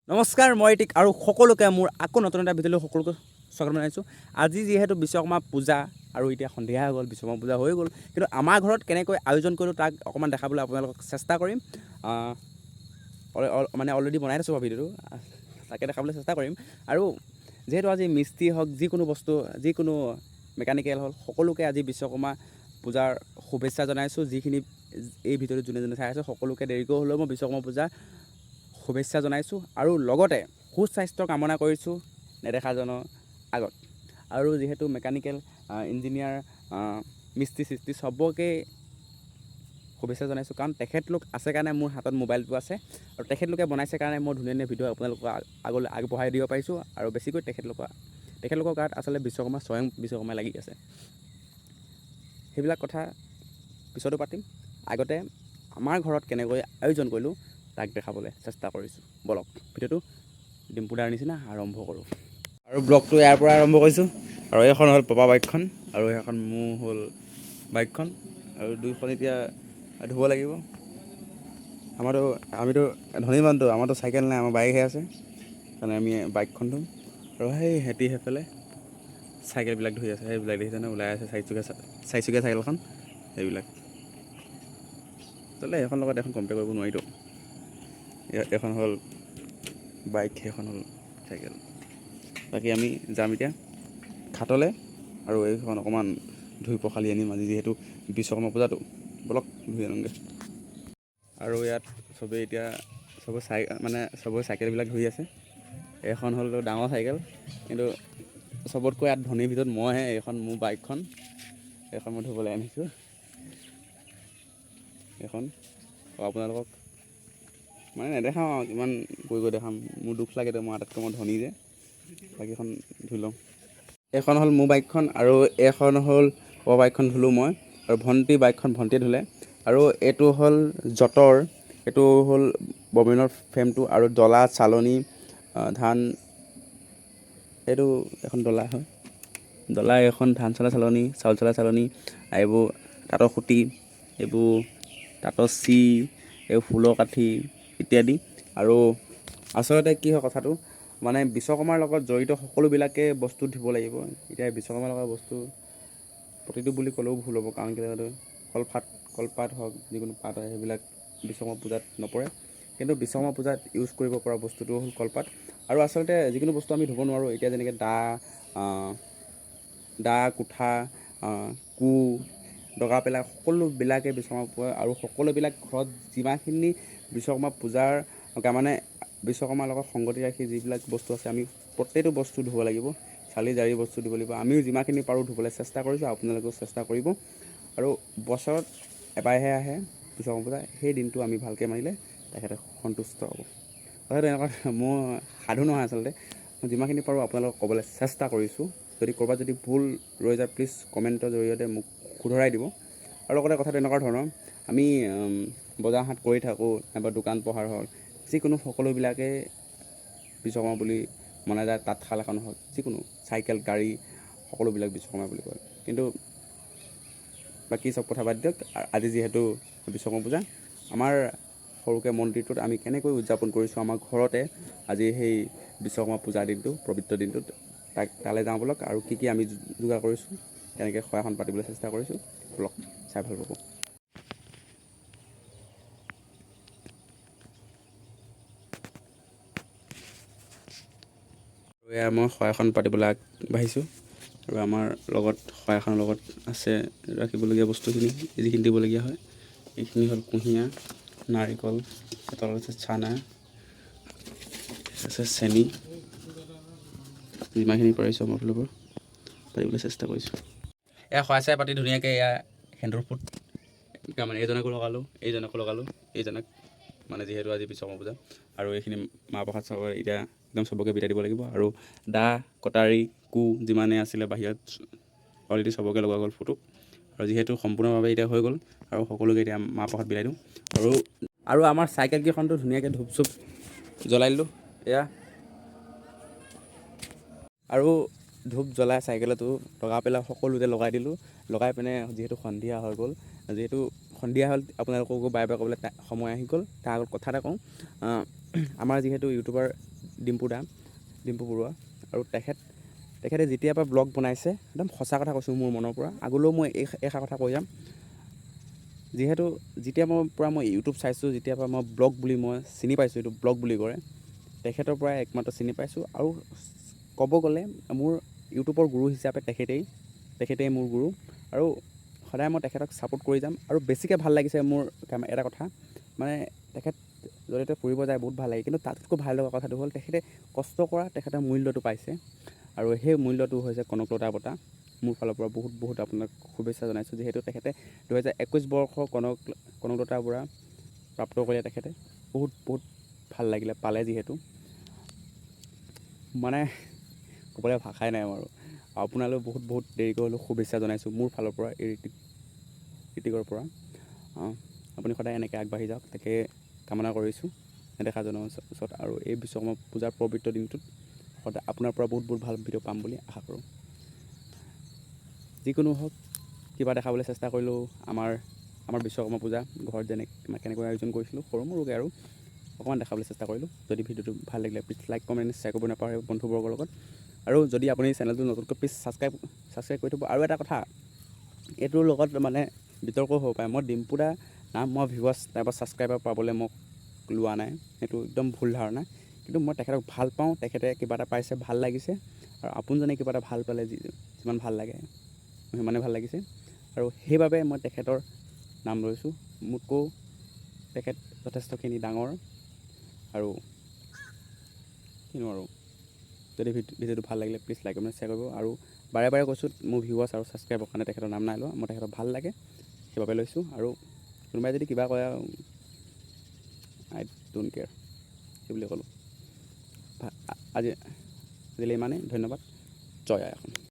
নমস্কাৰ, মই ঋতিক আৰু সকলোকে মোৰ আকৌ নতুন এটা ভিডিঅ'লৈ সকলোকে স্বাগতম জনাইছোঁ। আজি যিহেতু বিশ্বকৰ্মা পূজা আৰু এতিয়া সন্ধিয়া হৈ গ'ল, বিশ্বকৰ্মা পূজা হৈ গ'ল, কিন্তু আমাৰ ঘৰত কেনেকৈ আয়োজন কৰিলোঁ তাক অকণমান দেখাবলৈ আপোনালোকক চেষ্টা কৰিম। মানে অলৰেডি বনাই থৈছোঁ ভিডিঅ'টো, তাকে দেখাবলৈ চেষ্টা কৰিম। আৰু যিহেতু আজি মিস্ত্ৰী হওক, যিকোনো বস্তু, যিকোনো মেকানিকেল হ'ল, সকলোকে আজি বিশ্বকৰ্মা পূজাৰ শুভেচ্ছা জনাইছোঁ। যিখিনি এই ভিডিঅ'টো যোনে যোনে চাই আছে সকলোকে দেৰিকৈ হ'লেও মই বিশ্বকৰ্মা পূজা শুভেচ্ছা জনাইছোঁ আৰু লগতে সুস্বাস্থ্য কামনা কৰিছোঁ নেদেখাজনৰ আগত। আৰু যিহেতু মেকানিকেল ইঞ্জিনিয়াৰ, মিস্ত্ৰী সৃষ্টি চবকে শুভেচ্ছা জনাইছোঁ, কাৰণ তেখেতলোক আছে কাৰণে মোৰ হাতত মোবাইলটো আছে আৰু তেখেতলোকে বনাইছে কাৰণে মই ধুনীয়া ধুনীয়া ভিডিঅ' আপোনালোকক আগলৈ আগবঢ়াই দিব পাৰিছোঁ। আৰু বেছিকৈ তেখেতলোকৰ গাত আচলতে বিশ্বকৰ্মা স্বয়ং বিশ্বকৰ্মা লাগি আছে। সেইবিলাক কথা পিছতো পাতিম। আগতে আমাৰ ঘৰত কেনেকৈ আয়োজন কৰিলোঁ তাক দেখাবলৈ চেষ্টা কৰিছোঁ। বলক ভিডিঅ'টো ডিম্পুদাৰ নিচিনা আৰম্ভ কৰোঁ। আৰু ব্লগটো ইয়াৰ পৰা আৰম্ভ কৰিছোঁ। আৰু এইখন হ'ল পাপা বাইকখন আৰু সেইখন মোৰ হ'ল বাইকখন, আৰু দুইখন এতিয়া ধুব লাগিব। আমিতো ধনী মানুহটো, আমাৰতো চাইকেল নাই, আমাৰ বাইকহে আছে, সেইকাৰণে আমি বাইকখন ধুম। আৰু সিহঁতি সেইফালে চাইকেলবিলাক ধুই আছে, সেইবিলাক দেখিছেনে ওলাই আছে চাৰিচকীয়া চাইকেলখন, সেইবিলাক আচলতে এইখন লগত এখন কম্পেয়াৰ কৰিব নোৱাৰিতো। এখন হ'ল বাইক, সেইখন হ'ল চাইকেল। বাকী আমি যাম এতিয়া ঘাটলৈ আৰু এইখন অকণমান ধুই পখালি আনিম আজি যিহেতু বিশ্বকৰ্মা পূজাটো। বলক ধুই আনোগৈ। আৰু ইয়াত চবেই এতিয়া চবৰে চাইকেলবিলাক ধুই আছে। এইখন হ'ল ডাঙৰ চাইকেল, কিন্তু চবতকৈ ইয়াত ধনীৰ ভিতৰত মইহে। এইখন মোৰ বাইকখন, এইখন মই ধুবলৈ আনিছোঁ। এইখন আপোনালোকক মানে নেদেখাওঁ আৰু কিমান গৈ দেখাম, মোৰ দুখ লাগেতো, মই আটাইতকৈ মই ধনী যে। বাকীখন ধুই লওঁ। এইখন হ'ল মোৰ বাইকখন আৰু এইখন হ'ল বাইকখন ধুলোঁ মই, আৰু ভণ্টিৰ বাইকখন ভণ্টিয়ে ধুলে। আৰু এইটো হ'ল জতৰ, এইটো হ'ল ববিনৰ ফ্ৰেমটো, আৰু ডলা, চালনী, ধান, এইটো এখন ডলা হয়। ডলা এখন ধান চলা চালনী, চাউল চলা চালনী, এইবোৰ তাঁতৰ সুঁতি, এইবোৰ তাঁতৰ চি, এইবোৰ ফুলৰ কাঠি ইত্যাদি। আৰু আচলতে কি হয় কথাটো, মানে বিশ্বকৰ্মাৰ লগত জড়িত সকলোবিলাকে বস্তু ধুব লাগিব। এতিয়া বিশ্বকৰ্মাৰ লগত বস্তু প্ৰতিটো বুলি ক'লেও ভুল হ'ব, কাৰণ কেলৈ কলপাত হওক, যিকোনো পাত হয়, সেইবিলাক বিশ্বকৰ্মা পূজাত নপৰে। কিন্তু বিশ্বকৰ্মা পূজাত ইউজ কৰিব পৰা বস্তুটো হ'ল কলপাত। আৰু আচলতে যিকোনো বস্তু আমি ধুব নোৱাৰোঁ। এতিয়া যেনেকৈ দা, কুঠা, কু, দগা পেলাই সকলোবিলাকে বিশ্বকৰ্মা পূজা, আৰু সকলোবিলাক ঘৰত যিমানখিনি বিশ্বকৰ্মা পূজাৰ মানে বিশ্বকৰ্মাৰ লগত সংগতি ৰাখি যিবিলাক বস্তু আছে, আমি প্ৰত্যেকটো বস্তু ধুব লাগিব। চালি জাৰি বস্তু ধুব লাগিব। আমিও যিমানখিনি পাৰোঁ ধুবলৈ চেষ্টা কৰিছোঁ, আপোনালোকেও চেষ্টা কৰিব। আৰু বছৰত এবাৰহে আহে বিশ্বকৰ্মা পূজা, সেই দিনটো আমি ভালকৈ মানিলে তেখেতে সন্তুষ্ট হ'ব। কথাটো এনেকুৱা, মোৰ সাধু নহয় আচলতে, মই যিমানখিনি পাৰোঁ আপোনালোকক ক'বলৈ চেষ্টা কৰিছোঁ। যদি ক'ৰবাত যদি ভুল ৰৈ যায়, প্লিজ কমেণ্টৰ জৰিয়তে মোক শুধৰাই দিব। আৰু লগতে কথাটো এনেকুৱা ধৰণৰ, আমি বজাৰ হাট কৰি থাকোঁ, নাইবা দোকান পোহাৰ হওক, যিকোনো সকলোবিলাকে বিশ্বকৰ্মা বুলি মনা যায়। তাঁতশাল এখন হওক, যিকোনো চাইকেল, গাড়ী, সকলোবিলাক বিশ্বকৰ্মা বুলি কয়। কিন্তু বাকী চব কথা বাদ দিয়ক, আজি যিহেতু বিশ্বকৰ্মা পূজা, আমাৰ সৰুকৈ মন্দিৰটোত আমি কেনেকৈ উদযাপন কৰিছোঁ আমাৰ ঘৰতে আজি সেই বিশ্বকৰ্মা পূজাৰ দিনটো, পবিত্ৰ দিনটোত, তালৈ যাওঁ বলক। আৰু কি কি আমি যোগাৰ কৰিছোঁ, কেনেকৈ শৰাইখন পাতিবলৈ চেষ্টা কৰিছোঁ, বলক চাই ভাল পাব। এয়া মই শৰাইখন পাতিবলৈ আগবাঢ়িছোঁ, আৰু আমাৰ লগত শৰাইখনৰ লগত আছে ৰাখিবলগীয়া বস্তুখিনি, যিখিনি দিবলগীয়া হয়। এইখিনি হ'ল কুঁহিয়াৰ, নাৰিকল, তলত আছে চানা, আছে চেনি, যিমানখিনি পাৰিছোঁ আমাৰ ফালৰ পৰা পাতিবলৈ চেষ্টা কৰিছোঁ। এয়া শৰাই চৰাই পাতি ধুনীয়াকৈ এয়া সেন্দুৰ ফুট মানে এইজনকো লগালোঁ, এইজনকো লগালোঁ, এইজনক, মানে যিহেতু আজি বিশ্বকৰ্মা পূজা। আৰু এইখিনি মাহ প্ৰসাদ চবৰে এতিয়া একদম চবকে বিলাই দিব লাগিব। আৰু দা, কটাৰী, কু যিমানে আছিলে বাহিৰত অলৰেডি চবকে লগোৱা গ'ল ফটো। আৰু যিহেতু সম্পূৰ্ণভাৱে এতিয়া হৈ গ'ল, আৰু সকলোকে এতিয়া মাহ প্ৰসাদ বিলাই দিওঁ। আৰু আমাৰ চাইকেলকেইখনটো ধুনীয়াকৈ ধূপ চুপ জ্বলাই দিলোঁ এয়া। আৰু ধূপ জ্বলাই চাইকেলতো লগাই পেলাই সকলোতে লগাই দিলোঁ। লগাই পিনে যিহেতু সন্ধিয়া হৈ গ'ল, সন্ধিয়া হ'ল, আপোনালোককো বাৰে বাৰে ক'বলৈ সময় আহি গ'ল। তাৰ আগত কথা এটা কওঁ, আমাৰ যিহেতু ইউটিউবাৰ ডিম্পু বৰুৱা। আৰু তেখেতে যেতিয়াৰ পৰা ব্লগ বনাইছে একদম সঁচা কথা কৈছোঁ মোৰ মনৰ পৰা, আগলৈও মই এষাৰ কথা কৈ যাম, যিহেতু যেতিয়াৰ পৰা মই ইউটিউব চাইছোঁ, যেতিয়াৰ পৰা মই ব্লগ বুলি মই চিনি পাইছোঁ, এইটো ব্লগ বুলি কৰে, তেখেতৰ পৰাই একমাত্ৰ চিনি পাইছোঁ। আৰু ক'ব গ'লে মোৰ ইউটিউবৰ গুৰু হিচাপে তেখেতেই মোৰ গুৰু। আৰু সদায় মই তেখেতক ছাপোৰ্ট কৰি যাম। আৰু বেছিকৈ ভাল লাগিছে মোৰ এটা কথা, মানে তেখেত য'তে ফুৰিব যায় বহুত ভাল লাগে, কিন্তু তাতকৈ ভাল লগা কথাটো হ'ল তেখেতে কষ্ট কৰা তেখেতৰ মূল্যটো পাইছে। আৰু সেই মূল্যটো হৈছে কনকলতা বঁটা। মোৰ ফালৰ পৰা বহুত আপোনাক শুভেচ্ছা জনাইছোঁ, যিহেতু তেখেতে 2021 বৰ্ষৰ কনকলতা বঁটা প্ৰাপ্ত কৰিলে তেখেতে। বহুত ভাল লাগিলে পালে, যিহেতু মানে ক'বলৈ ভাষাই নাই আৰু। আপোনালৈ বহুত দেৰিকৈ হ'লেও শুভেচ্ছা জনাইছোঁ মোৰ ফালৰ পৰা, এই ঋতিকৰ পৰা। আপুনি সদায় এনেকৈ আগবাঢ়ি যাওক, তাকে কামনা কৰিছোঁ নেদেখাজনৰ ওচৰত। আৰু এই বিশ্বকৰ্মা পূজাৰ পবিত্ৰ দিনটোত সদায় আপোনাৰ পৰা বহুত ভাল ভিডিঅ' পাম বুলি আশা কৰোঁ। যিকোনো হওক, কিবা দেখাবলৈ চেষ্টা কৰিলোঁ আমাৰ বিশ্বকৰ্মা পূজা ঘৰত কেনেকৈ আয়োজন কৰিছিলোঁ, সৰু মৰুকৈ আৰু অকণমান দেখাবলৈ চেষ্টা কৰিলোঁ। যদি ভিডিঅ'টো ভাল লাগিলে প্লিজ লাইক, কমেণ্ট, শ্বেয়াৰ কৰিব নাপাহৰিব বন্ধুবৰ্গৰ লগত। আৰু যদি আপুনি চেনেলটো নতুনকৈ প্লিজ ছাবস্ক্ৰাইব কৰি থ'ব। আৰু এটা কথা, এইটোৰ লগত মানে বিতৰ্কও হ'ব পাৰে, মই ডিম্পু দা নাম মই ভিউৱাৰ্ছ নাইবা ছাবস্ক্ৰাইবাৰ পাবলৈ মোক লোৱা নাই, সেইটো একদম ভুল ধাৰণা। কিন্তু মই তেখেতক ভাল পাওঁ, তেখেতে কিবা এটা পাইছে ভাল লাগিছে। আৰু আপোনজনে কিবা এটা ভাল পালে যিমান ভাল লাগে সিমানে ভাল লাগিছে। আৰু সেইবাবে মই তেখেতৰ নাম লৈছোঁ। মোতকৈও তেখেত যথেষ্টখিনি ডাঙৰ। আৰু কিনো আৰু, যদি ভিডিঅ'টো ভাল লাগিলে প্লিজ লাইক, কমেণ্ট, শ্বেয়াৰ কৰিব। আৰু বাৰে কৈছোঁ, মোৰ ভিউৱাৰ্ছ আৰু ছাবস্ক্ৰাইবৰ কাৰণে তেখেতৰ নাম নাই লোৱা, মই তেখেতক ভাল লাগে সেইবাবে লৈছোঁ। আৰু কোনোবাই যদি কিবা কয়, আই ডোণ্ট কেয়াৰ, সেই বুলি ক'লোঁ। আজিলৈ ইমানেই, ধন্যবাদ। জয় আই অসম।